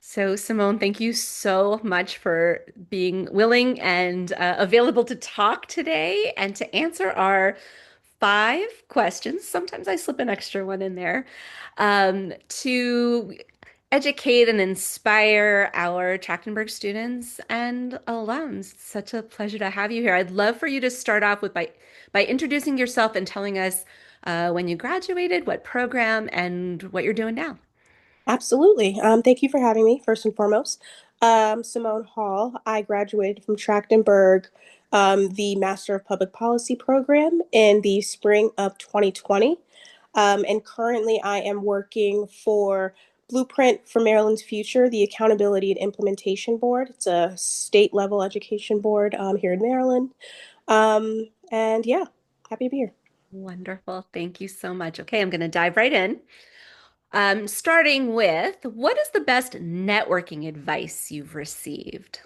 So, Simone, thank you so much for being willing and available to talk today and to answer our 5 questions. Sometimes I slip an extra one in there to educate and inspire our Trachtenberg students and alums. It's such a pleasure to have you here. I'd love for you to start off with by introducing yourself and telling us when you graduated, what program, and what you're doing now. Absolutely. Thank you for having me, first and foremost. Simone Hall. I graduated from Trachtenberg, the Master of Public Policy program in the spring of 2020. And currently, I am working for Blueprint for Maryland's Future, the Accountability and Implementation Board. It's a state level education board here in Maryland. And yeah, happy to be here. Wonderful. Thank you so much. Okay, I'm going to dive right in. Starting with, what is the best networking advice you've received?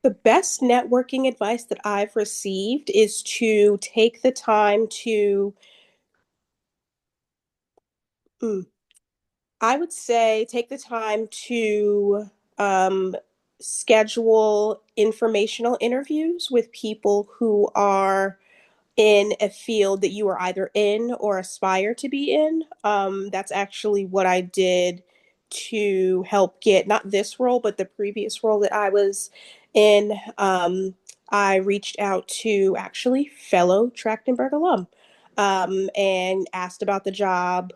The best networking advice that I've received is to take the time to, mm, I would say, take the time to schedule informational interviews with people who are in a field that you are either in or aspire to be in. That's actually what I did to help get not this role, but the previous role that I was in. I reached out to actually fellow Trachtenberg alum and asked about the job,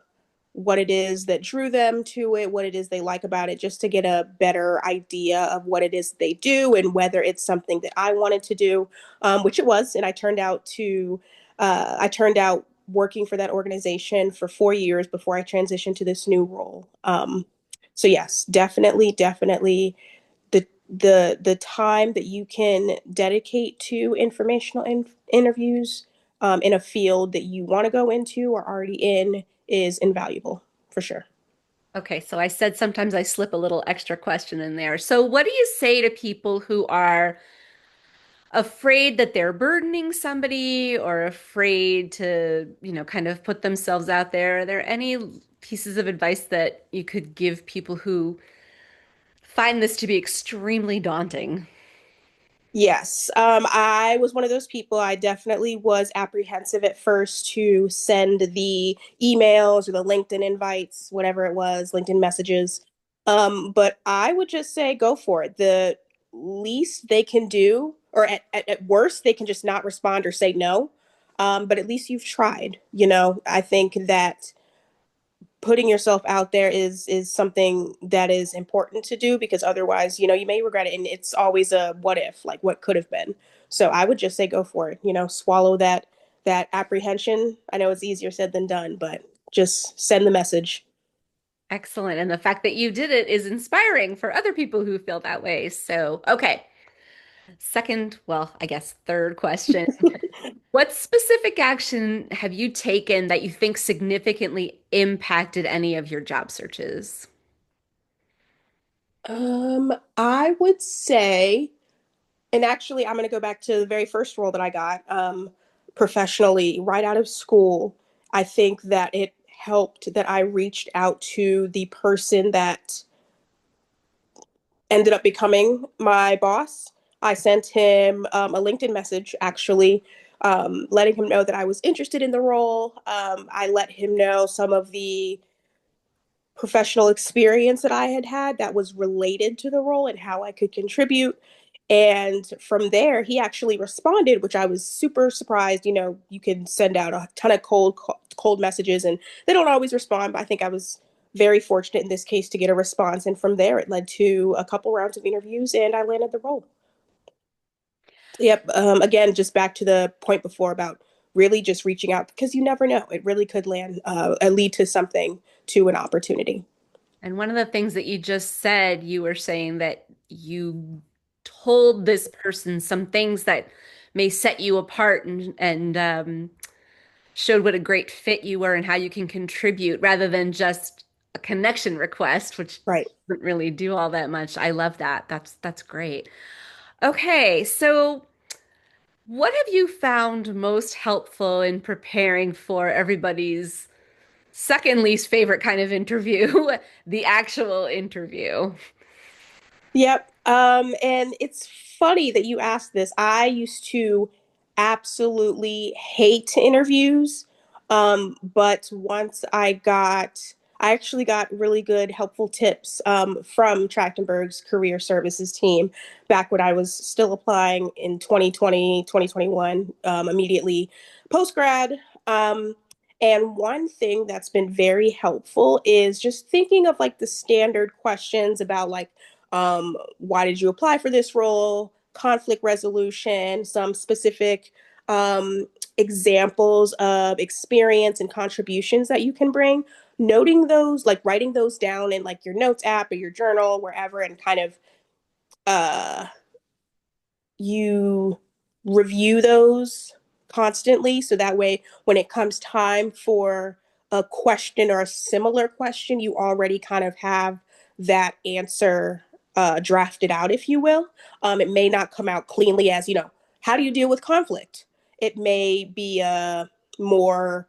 what it is that drew them to it, what it is they like about it, just to get a better idea of what it is they do and whether it's something that I wanted to do, which it was. And I turned out working for that organization for 4 years before I transitioned to this new role. So yes, definitely the time that you can dedicate to interviews in a field that you want to go into or already in is invaluable for sure. Okay, so I said sometimes I slip a little extra question in there. So, what do you say to people who are afraid that they're burdening somebody or afraid to, kind of put themselves out there? Are there any pieces of advice that you could give people who find this to be extremely daunting? Yes, I was one of those people. I definitely was apprehensive at first to send the emails or the LinkedIn invites, whatever it was, LinkedIn messages. But I would just say go for it. The least they can do, or at worst, they can just not respond or say no. But at least you've tried. I think that putting yourself out there is something that is important to do because otherwise, you may regret it, and it's always a what if, like what could have been. So I would just say go for it. Swallow that apprehension. I know it's easier said than done, but just send the message. Excellent. And the fact that you did it is inspiring for other people who feel that way. So, okay. Second, well, I guess third question. What specific action have you taken that you think significantly impacted any of your job searches? I would say, and actually, I'm going to go back to the very first role that I got professionally right out of school. I think that it helped that I reached out to the person that ended up becoming my boss. I sent him a LinkedIn message, actually, letting him know that I was interested in the role. I let him know some of the professional experience that I had had that was related to the role and how I could contribute. And from there, he actually responded, which I was super surprised. You can send out a ton of cold messages, and they don't always respond. But I think I was very fortunate in this case to get a response. And from there, it led to a couple rounds of interviews, and I landed the role. Yep. Again, just back to the point before about really just reaching out because you never know. It really could lead to something, to an opportunity. And one of the things that you just said, you were saying that you told this person some things that may set you apart and showed what a great fit you were and how you can contribute rather than just a connection request, which Right. doesn't really do all that much. I love that. That's great. Okay, so what have you found most helpful in preparing for everybody's second least favorite kind of interview, the actual interview? Yep. And it's funny that you asked this. I used to absolutely hate interviews. But once I actually got really good, helpful tips from Trachtenberg's career services team back when I was still applying in 2020, 2021, immediately post grad. And one thing that's been very helpful is just thinking of like the standard questions about like, why did you apply for this role, conflict resolution, some specific um, examples of experience and contributions that you can bring, noting those, like writing those down in like your notes app or your journal, wherever, and kind of uh, you review those constantly so that way when it comes time for a question or a similar question you already kind of have that answer drafted out, if you will. It may not come out cleanly as, how do you deal with conflict. It may be a more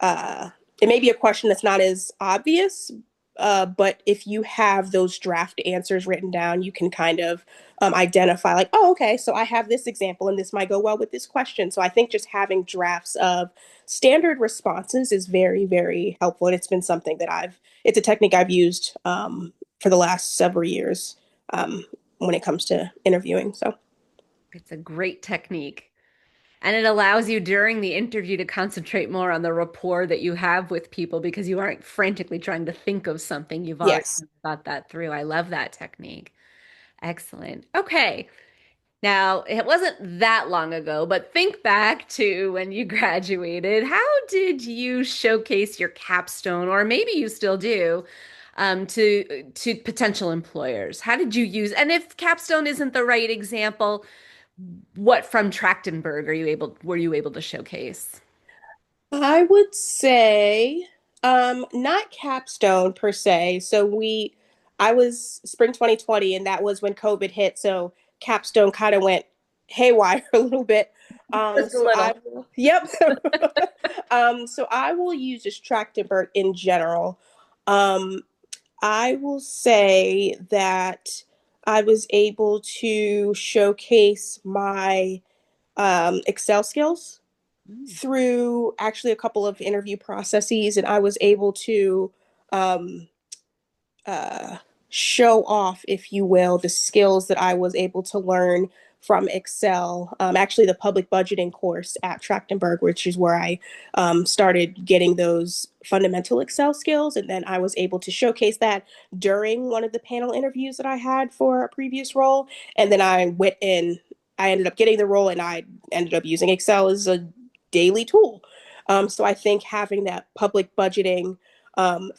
uh, it may be a question that's not as obvious, but if you have those draft answers written down, you can kind of identify, like, oh, okay, so I have this example and this might go well with this question. So I think just having drafts of standard responses is very, very helpful. And it's been something that it's a technique I've used for the last several years when it comes to interviewing. So, It's a great technique. And it allows you during the interview to concentrate more on the rapport that you have with people because you aren't frantically trying to think of something. You've already yes. thought that through. I love that technique. Excellent. Okay. Now, it wasn't that long ago, but think back to when you graduated. How did you showcase your capstone, or maybe you still do, to potential employers? How did you use, and if capstone isn't the right example, what from Trachtenberg were you able to showcase? I would say not capstone per se. I was spring 2020 and that was when COVID hit, so capstone kind of went haywire a little bit. Just a So I little. will, yep. So I will use just Trachtenberg in general. Um, I will say that I was able to showcase my Excel skills Mm. through actually a couple of interview processes, and I was able to um, uh, show off, if you will, the skills that I was able to learn from Excel. Actually, the public budgeting course at Trachtenberg, which is where I started getting those fundamental Excel skills. And then I was able to showcase that during one of the panel interviews that I had for a previous role. And then I ended up getting the role and I ended up using Excel as a daily tool. So I think having that public budgeting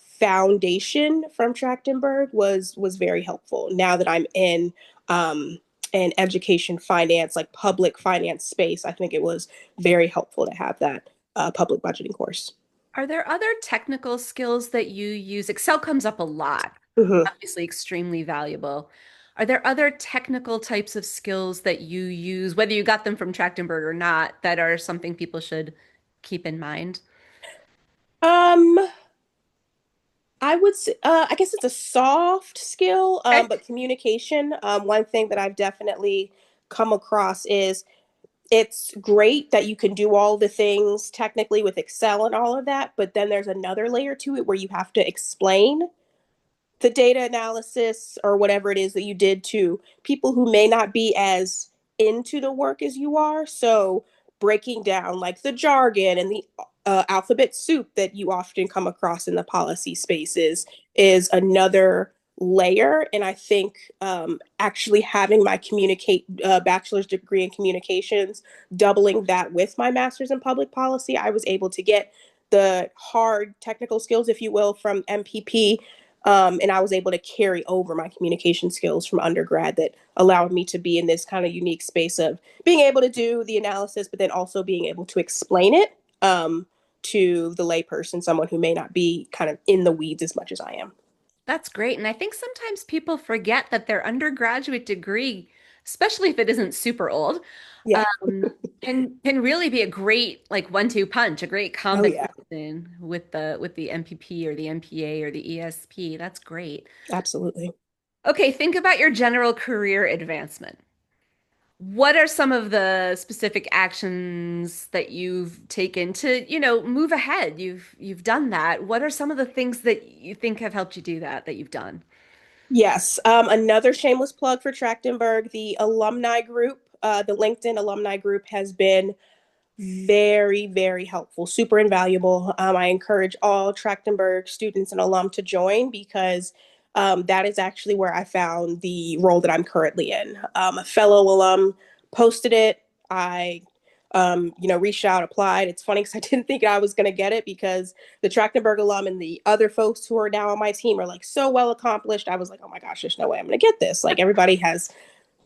foundation from Trachtenberg was very helpful. Now that I'm in an education finance, like public finance space, I think it was very helpful to have that public budgeting course. Are there other technical skills that you use? Excel comes up a lot, Mm-hmm. obviously extremely valuable. Are there other technical types of skills that you use, whether you got them from Trachtenberg or not, that are something people should keep in mind? Um, I would say, I guess it's a soft skill, Okay. but communication. One thing that I've definitely come across is it's great that you can do all the things technically with Excel and all of that, but then there's another layer to it where you have to explain the data analysis or whatever it is that you did to people who may not be as into the work as you are. So breaking down like the jargon and the alphabet soup that you often come across in the policy spaces is another layer. And I think actually having my communicate bachelor's degree in communications, doubling that with my master's in public policy, I was able to get the hard technical skills, if you will, from MPP, and I was able to carry over my communication skills from undergrad that allowed me to be in this kind of unique space of being able to do the analysis, but then also being able to explain it to the layperson, someone who may not be kind of in the weeds as much as I am. That's great. And I think sometimes people forget that their undergraduate degree, especially if it isn't super old, Yeah. can really be a great like 1-2 punch, a great Oh, yeah. combination with the MPP or the MPA or the ESP. That's great. Absolutely. Okay, think about your general career advancement. What are some of the specific actions that you've taken to, move ahead? You've done that. What are some of the things that you think have helped you do that you've done? Yes. Another shameless plug for Trachtenberg, the alumni group, the LinkedIn alumni group has been very, very helpful, super invaluable. I encourage all Trachtenberg students and alum to join because that is actually where I found the role that I'm currently in. A fellow alum posted it. I, reached out, applied. It's funny because I didn't think I was going to get it because the Trachtenberg alum and the other folks who are now on my team are like so well accomplished. I was like, oh my gosh, there's no way I'm going to get this. Like everybody has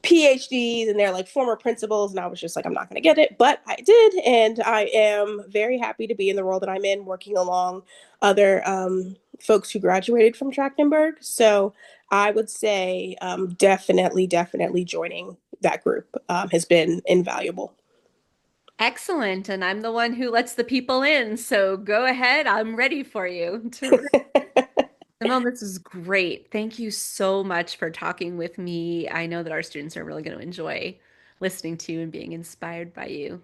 PhDs and they're like former principals. And I was just like, I'm not going to get it. But I did. And I am very happy to be in the role that I'm in, working along other folks who graduated from Trachtenberg. So I would say definitely, definitely joining that group has been invaluable. Excellent. And I'm the one who lets the people in. So go ahead. I'm ready for you. Terrific. Simone, this is great. Thank you so much for talking with me. I know that our students are really going to enjoy listening to you and being inspired by you.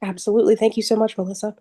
Absolutely. Thank you so much, Melissa.